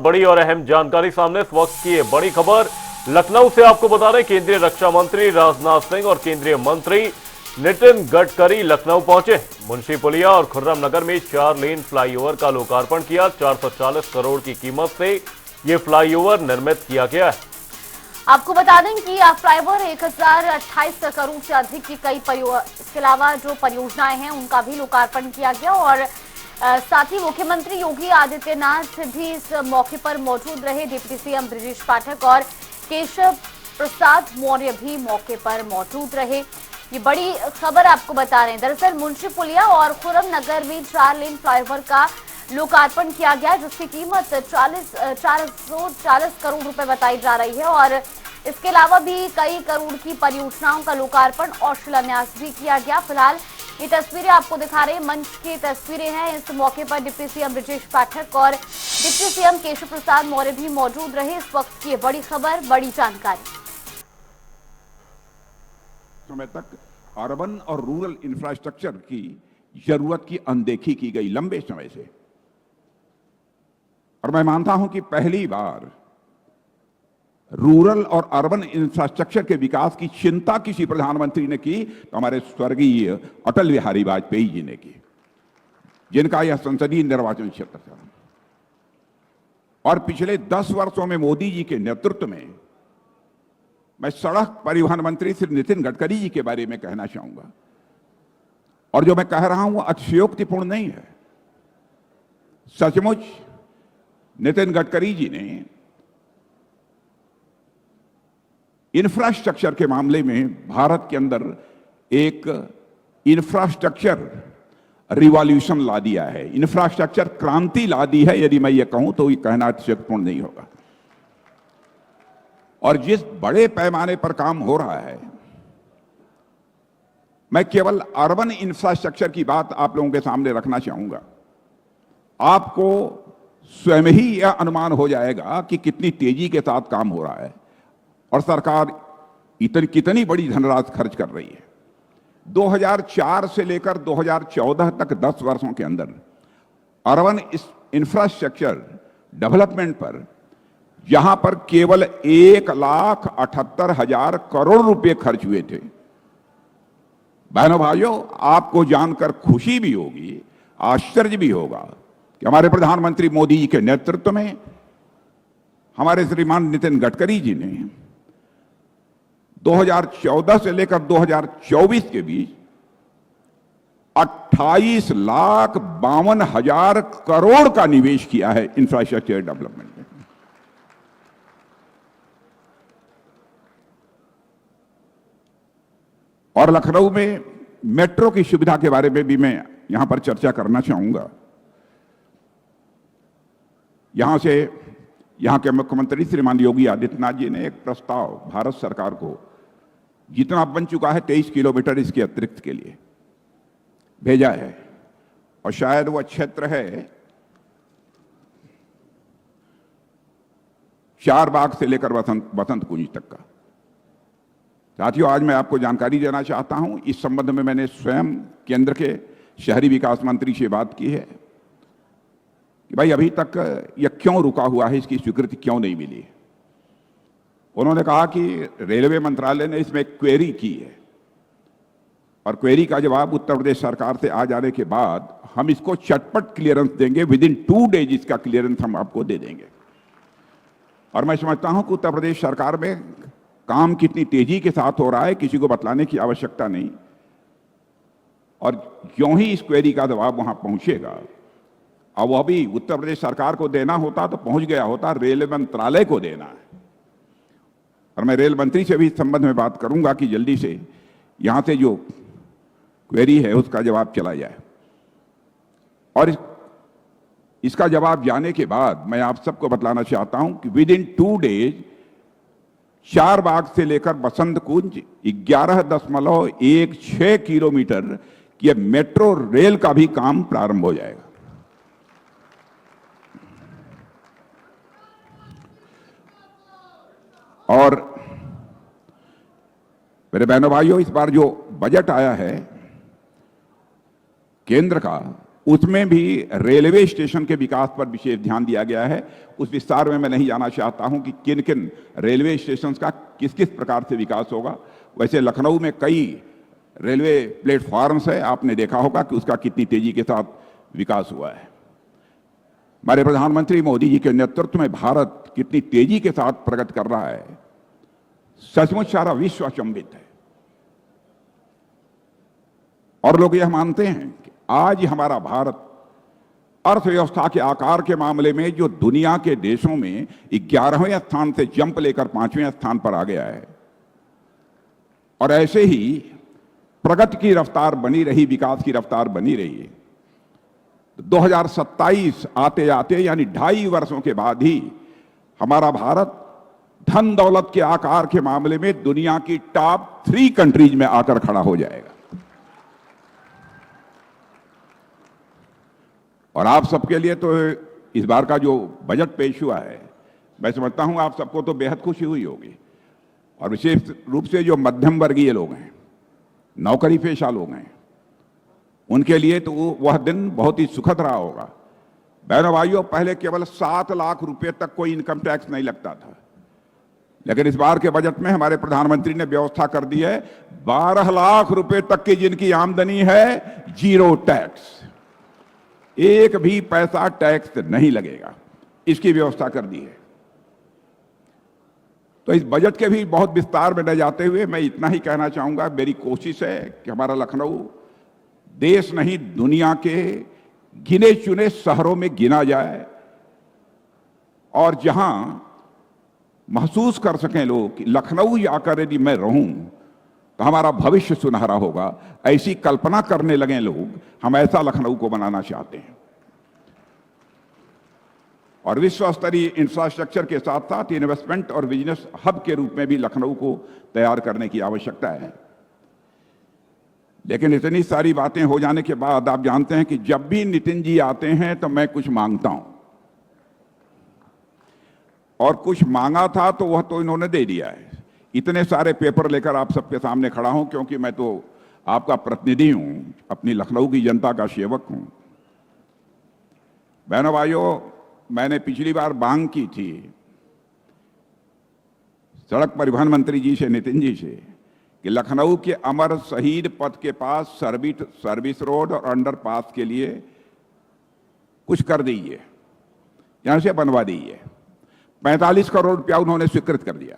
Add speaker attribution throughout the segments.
Speaker 1: बड़ी और अहम जानकारी सामने इस वक्त की है। बड़ी खबर लखनऊ से आपको बता रहे, केंद्रीय रक्षा मंत्री राजनाथ सिंह और केंद्रीय मंत्री नितिन गडकरी लखनऊ पहुंचे। मुंशी पुलिया और खुर्रम नगर में 4 लेन फ्लाईओवर का लोकार्पण किया। 440 करोड़ की कीमत से यह फ्लाईओवर निर्मित किया गया है।
Speaker 2: आपको बता दें कि फ्लाईओवर 1028 करोड़ से अधिक की इसके अलावा जो परियोजनाएं हैं उनका भी लोकार्पण किया गया और साथ ही मुख्यमंत्री योगी आदित्यनाथ भी इस मौके पर मौजूद रहे। डिप्टी सीएम बृजेश पाठक और केशव प्रसाद मौर्य भी मौके पर मौजूद रहे। ये बड़ी खबर आपको बता रहे हैं। दरअसल मुंशी पुलिया और खुर्रम नगर में 4 लेन फ्लाईओवर का लोकार्पण किया गया, जिसकी कीमत 440 करोड़ रुपए बताई जा रही है और इसके अलावा भी कई करोड़ की परियोजनाओं का लोकार्पण और शिलान्यास भी किया गया। फिलहाल ये तस्वीरें आपको दिखा रहे हैं, मंच की तस्वीरें हैं। इस मौके पर डिप्टी सीएम बृजेश पाठक और डिप्टी सीएम केशव प्रसाद मौर्य भी मौजूद रहे। इस वक्त की बड़ी खबर, बड़ी जानकारी।
Speaker 3: समय तक अर्बन और रूरल इंफ्रास्ट्रक्चर की जरूरत की अनदेखी की गई लंबे समय से, और मैं मानता हूं कि पहली बार रूरल और अर्बन इंफ्रास्ट्रक्चर के विकास की चिंता किसी प्रधानमंत्री ने की तो हमारे स्वर्गीय अटल बिहारी वाजपेयी जी ने की, जिनका यह संसदीय निर्वाचन क्षेत्र था। और पिछले 10 वर्षों में मोदी जी के नेतृत्व में मैं सड़क परिवहन मंत्री श्री नितिन गडकरी जी के बारे में कहना चाहूंगा, और जो मैं कह रहा हूं अतिशयोक्तिपूर्ण नहीं है। सचमुच नितिन गडकरी जी ने इंफ्रास्ट्रक्चर के मामले में भारत के अंदर एक इंफ्रास्ट्रक्चर रिवॉल्यूशन ला दिया है, इंफ्रास्ट्रक्चर क्रांति ला दी है। यदि मैं ये कहूं तो ये कहना अतिशयोक्तिपूर्ण नहीं होगा। और जिस बड़े पैमाने पर काम हो रहा है, मैं केवल अर्बन इंफ्रास्ट्रक्चर की बात आप लोगों के सामने रखना चाहूंगा। आपको स्वयं ही यह अनुमान हो जाएगा कि कितनी तेजी के साथ काम हो रहा है और सरकार कितनी बड़ी धनराशि खर्च कर रही है। 2004 से लेकर 2014 तक 10 वर्षों के अंदर अर्बन इंफ्रास्ट्रक्चर डेवलपमेंट पर, जहां पर केवल 1,78,000 करोड़ रुपए खर्च हुए थे। बहनों भाइयों, आपको जानकर खुशी भी होगी, आश्चर्य भी होगा कि हमारे प्रधानमंत्री मोदी जी के नेतृत्व में हमारे श्रीमान नितिन गडकरी जी ने 2014 से लेकर 2024 के बीच 28,52,000 करोड़ का निवेश किया है इंफ्रास्ट्रक्चर डेवलपमेंट में। और लखनऊ में मेट्रो की सुविधा के बारे में भी मैं यहां पर चर्चा करना चाहूंगा। यहां के मुख्यमंत्री श्रीमान योगी आदित्यनाथ जी ने एक प्रस्ताव भारत सरकार को, जितना बन चुका है 23 किलोमीटर इसके अतिरिक्त के लिए भेजा है, और शायद वह क्षेत्र है चारबाग से लेकर बसंत कुंज तक का। साथियों, आज मैं आपको जानकारी देना चाहता हूं, इस संबंध में मैंने स्वयं केंद्र के शहरी विकास मंत्री से बात की है कि भाई अभी तक यह क्यों रुका हुआ है, इसकी स्वीकृति क्यों नहीं मिली। उन्होंने कहा कि रेलवे मंत्रालय ने इसमें क्वेरी की है और क्वेरी का जवाब उत्तर प्रदेश सरकार से आ जाने के बाद हम इसको चटपट क्लियरेंस देंगे। विदिन 2 डेज इसका क्लियरेंस हम आपको दे देंगे। और मैं समझता हूं कि उत्तर प्रदेश सरकार में काम कितनी तेजी के साथ हो रहा है, किसी को बतलाने की आवश्यकता नहीं। और जो ही इस क्वेरी का जवाब वहां पहुंचेगा, और वह भी उत्तर प्रदेश सरकार को देना होता तो पहुंच गया होता, रेलवे मंत्रालय को देना है। और मैं रेल मंत्री से भी इस संबंध में बात करूंगा कि जल्दी से यहां से जो क्वेरी है उसका जवाब चला जाए। और इसका जवाब जाने के बाद मैं आप सबको बतलाना चाहता हूं कि विदिन 2 डेज चारबाग से लेकर बसंत कुंज 11.16 किलोमीटर की मेट्रो रेल का भी काम प्रारंभ हो जाएगा। और मेरे बहनों भाइयों, इस बार जो बजट आया है केंद्र का, उसमें भी रेलवे स्टेशन के विकास पर विशेष ध्यान दिया गया है। उस विस्तार में मैं नहीं जाना चाहता हूं कि किन किन रेलवे स्टेशन का किस किस प्रकार से विकास होगा। वैसे लखनऊ में कई रेलवे प्लेटफॉर्म्स है, आपने देखा होगा कि उसका कितनी तेजी के साथ विकास हुआ है। हमारे प्रधानमंत्री मोदी जी के नेतृत्व में भारत कितनी तेजी के साथ प्रगति कर रहा है, सचमुच सारा विश्व अचंभित है। और लोग यह मानते हैं कि आज हमारा भारत अर्थव्यवस्था के आकार के मामले में जो दुनिया के देशों में 11वें स्थान से जंप लेकर 5वें स्थान पर आ गया है, और ऐसे ही प्रगति की रफ्तार बनी रही, विकास की रफ्तार बनी रही है। 2027 आते आते यानी 2.5 वर्षों के बाद ही हमारा भारत धन दौलत के आकार के मामले में दुनिया की टॉप 3 कंट्रीज में आकर खड़ा हो जाएगा। और आप सबके लिए तो इस बार का जो बजट पेश हुआ है, मैं समझता हूं आप सबको तो बेहद खुशी हुई होगी, और विशेष रूप से जो मध्यम वर्गीय लोग हैं, नौकरी पेशा लोग हैं, उनके लिए तो वह दिन बहुत ही सुखद रहा होगा। बहनों भाइयों, पहले केवल 7 लाख रुपए तक कोई इनकम टैक्स नहीं लगता था, लेकिन इस बार के बजट में हमारे प्रधानमंत्री ने व्यवस्था कर दी है 12 लाख रुपए तक की जिनकी आमदनी है, 0 टैक्स, एक भी पैसा टैक्स नहीं लगेगा, इसकी व्यवस्था कर दी है। तो इस बजट के भी बहुत विस्तार में न जाते हुए मैं इतना ही कहना चाहूंगा, मेरी कोशिश है कि हमारा लखनऊ देश नहीं दुनिया के गिने चुने शहरों में गिना जाए, और जहां महसूस कर सकें लोग कि लखनऊ आकर यदि मैं रहूं तो हमारा भविष्य सुनहरा होगा, ऐसी कल्पना करने लगे लोग। हम ऐसा लखनऊ को बनाना चाहते हैं, और विश्व स्तरीय इंफ्रास्ट्रक्चर के साथ साथ इन्वेस्टमेंट और बिजनेस हब के रूप में भी लखनऊ को तैयार करने की आवश्यकता है। लेकिन इतनी सारी बातें हो जाने के बाद आप जानते हैं कि जब भी नितिन जी आते हैं तो मैं कुछ मांगता हूं, और कुछ मांगा था तो वह तो इन्होंने दे दिया है। इतने सारे पेपर लेकर आप सबके सामने खड़ा हूं क्योंकि मैं तो आपका प्रतिनिधि हूं, अपनी लखनऊ की जनता का सेवक हूं। बहनों भाइयों, मैंने पिछली बार मांग की थी सड़क परिवहन मंत्री जी से, नितिन जी से, कि लखनऊ के अमर शहीद पथ के पास सर्विस रोड और अंडरपास के लिए कुछ कर दीजिए, यहां से बनवा दीजिए। 45 करोड़ रुपया उन्होंने स्वीकृत कर दिया।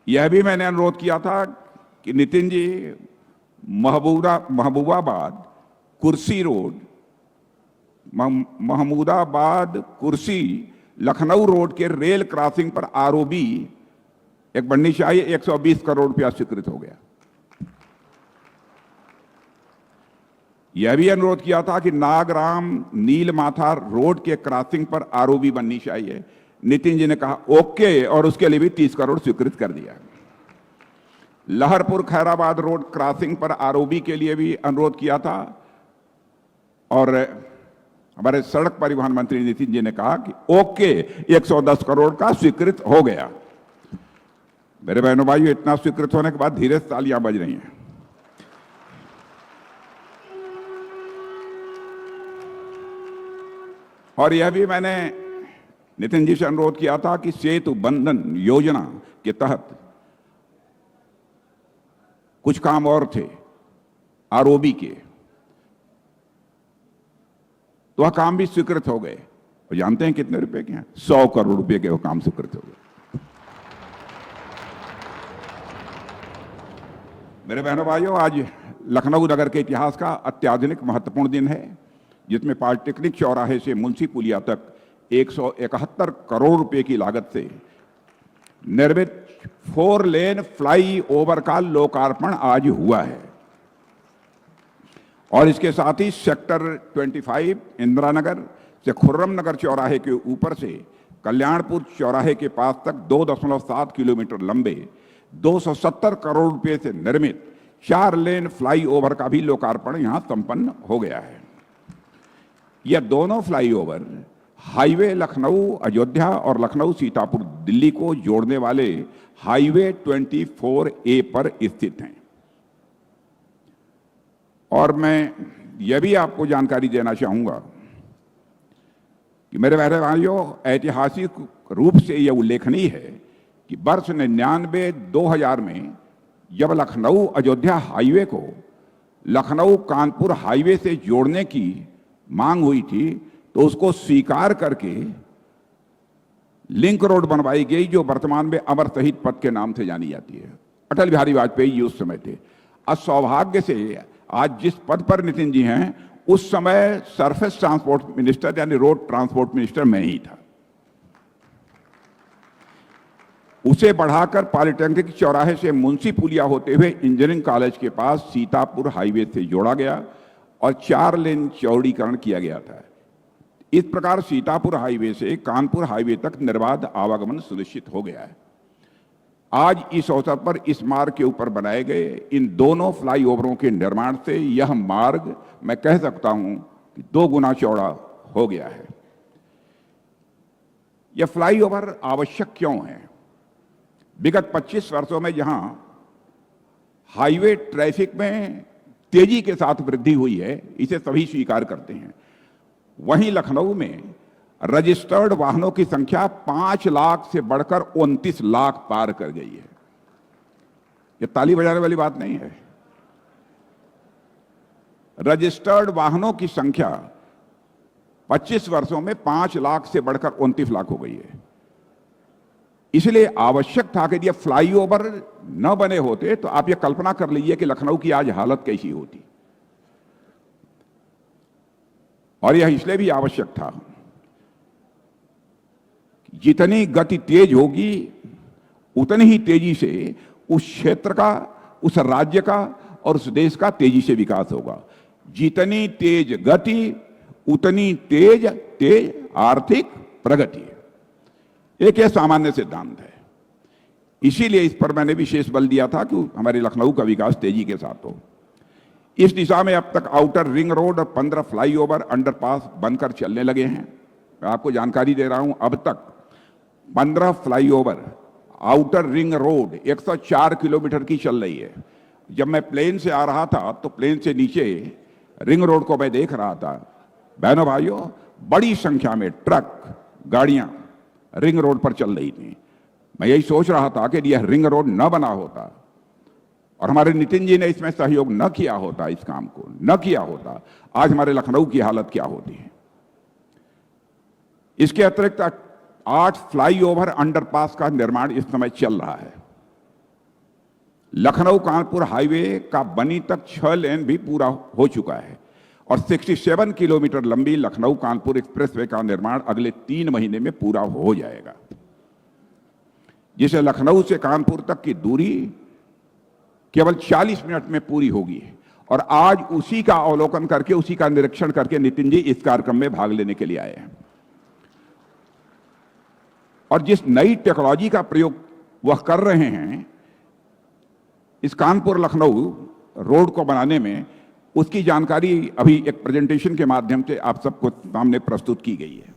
Speaker 3: यह भी मैंने अनुरोध किया था कि नितिन जी महबूबाबाद कुर्सी रोड, महमूदाबाद कुर्सी लखनऊ रोड के रेल क्रॉसिंग पर आरओबी एक बननी चाहिए, 120 करोड़ रुपया स्वीकृत हो गया। यह भी अनुरोध किया था कि नागराम नीलमाथा रोड के क्रॉसिंग पर आरओबी बननी चाहिए। नितिन जी ने कहा ओके, और उसके लिए भी 30 करोड़ स्वीकृत कर दिया। लहरपुर खैराबाद रोड क्रॉसिंग पर आरओबी के लिए भी अनुरोध किया था, और हमारे सड़क परिवहन मंत्री नितिन जी ने कहा कि ओके, 110 करोड़ का स्वीकृत हो गया। मेरे बहनों भाइयों, इतना स्वीकृत होने के बाद धीरे से तालियां बज रही हैं। और यह भी मैंने नितिन जी से अनुरोध किया था कि सेतु बंधन योजना के तहत कुछ काम और थे आरओबी के, तो वह काम भी स्वीकृत हो गए। और जानते हैं कितने रुपए के हैं? 100 करोड़ रुपए के वो काम स्वीकृत हो गए। मेरे बहनों भाइयों, आज लखनऊ नगर के इतिहास का अत्याधुनिक महत्वपूर्ण दिन है, जिसमें पॉलिटेक्निक चौराहे से मुंशी पुलिया तक 171 करोड़ रुपए की लागत से निर्मित 4 लेन फ्लाई ओवर का लोकार्पण आज हुआ है। और इसके साथ ही सेक्टर 25 इंदिरा नगर से खुर्रम नगर चौराहे के ऊपर से कल्याणपुर चौराहे के पास तक 2.7 किलोमीटर लंबे 270 करोड़ रुपए से निर्मित 4 लेन फ्लाई ओवर का भी लोकार्पण यहां संपन्न हो गया है। यह दोनों फ्लाईओवर हाईवे लखनऊ अयोध्या और लखनऊ सीतापुर दिल्ली को जोड़ने वाले हाईवे 24A पर स्थित हैं। और मैं यह भी आपको जानकारी देना चाहूंगा कि मेरे प्यारे भाइयों, ऐतिहासिक रूप से यह उल्लेखनीय है कि वर्ष 99-2000 में जब लखनऊ अयोध्या हाईवे को लखनऊ कानपुर हाईवे से जोड़ने की मांग हुई थी, तो उसको स्वीकार करके लिंक रोड बनवाई गई, जो वर्तमान में अमर शहीद पथ के नाम से जानी जाती है। अटल बिहारी वाजपेयी जी उस समय थे। आज सौभाग्य से आज जिस पद पर नितिन जी हैं, उस समय सरफेस ट्रांसपोर्ट मिनिस्टर यानी रोड ट्रांसपोर्ट मिनिस्टर मैं ही था। उसे बढ़ाकर पॉलिटेक्निक चौराहे से मुंशी पुलिया होते हुए इंजीनियरिंग कॉलेज के पास सीतापुर हाईवे से जोड़ा गया और 4 लेन चौड़ीकरण किया गया था। इस प्रकार सीतापुर हाईवे से कानपुर हाईवे तक निर्बाध आवागमन सुनिश्चित हो गया है। आज इस अवसर पर इस मार्ग के ऊपर बनाए गए इन दोनों फ्लाईओवरों के निर्माण से यह मार्ग मैं कह सकता हूं कि 2 गुना चौड़ा हो गया है। यह फ्लाईओवर आवश्यक क्यों है? विगत 25 वर्षों में जहां हाईवे ट्रैफिक में तेजी के साथ वृद्धि हुई है, इसे सभी स्वीकार करते हैं, वहीं लखनऊ में रजिस्टर्ड वाहनों की संख्या 5 लाख से बढ़कर 29 लाख पार कर गई है। यह ताली बजाने वाली बात नहीं है। रजिस्टर्ड वाहनों की संख्या 25 वर्षों में 5 लाख से बढ़कर 29 लाख हो गई है। इसलिए आवश्यक था कि यह फ्लाईओवर न बने होते तो आप यह कल्पना कर लीजिए कि लखनऊ की आज हालत कैसी होती। और यह इसलिए भी आवश्यक था, जितनी गति तेज होगी उतनी ही तेजी से उस क्षेत्र का, उस राज्य का और उस देश का तेजी से विकास होगा। जितनी तेज गति उतनी तेज आर्थिक प्रगति। एक यह सामान्य सिद्धांत है। इसीलिए इस पर मैंने विशेष बल दिया था कि हमारे लखनऊ का विकास तेजी के साथ हो। इस दिशा में अब तक आउटर रिंग रोड और 15 फ्लाईओवर अंडरपास बनकर चलने लगे हैं। मैं आपको जानकारी दे रहा हूं, अब तक 15 flyover outer ring road 104 kilometre की चल रही है। जब मैं प्लेन से आ रहा था तो प्लेन से नीचे रिंग रोड को मैं देख रहा था। बहनों भाइयों, बड़ी संख्या में ट्रक, गाड़ियां रिंग रोड पर चल रही थी। मैं यही सोच रहा था कि यह रिंग रोड न बना होता और हमारे नितिन जी ने इसमें सहयोग न किया होता, इस काम को न किया होता, आज हमारे लखनऊ की हालत क्या होती है। इसके अतिरिक्त 8 फ्लाईओवर अंडरपास का निर्माण इस समय चल रहा है। लखनऊ कानपुर हाईवे का बनी तक 6 लेन भी पूरा हो चुका है और 67 किलोमीटर लंबी लखनऊ कानपुर एक्सप्रेसवे का निर्माण अगले 3 महीने में पूरा हो जाएगा, जिसे लखनऊ से कानपुर तक की दूरी केवल 40 मिनट में पूरी होगी। और आज उसी का अवलोकन करके, उसी का निरीक्षण करके नितिन जी इस कार्यक्रम में भाग लेने के लिए आए हैं। और जिस नई टेक्नोलॉजी का प्रयोग वह कर रहे हैं इस कानपुर लखनऊ रोड को बनाने में, उसकी जानकारी अभी एक प्रेजेंटेशन के माध्यम से आप सबको सामने प्रस्तुत की गई है।